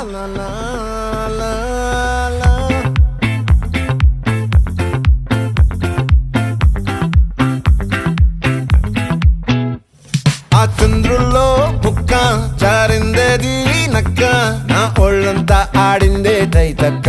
la la la la. ఆ చంద్రుల్లో బుక్క చారిందేది నక్క నా ఒళ్ళంతా ఆడిందే తైతక్క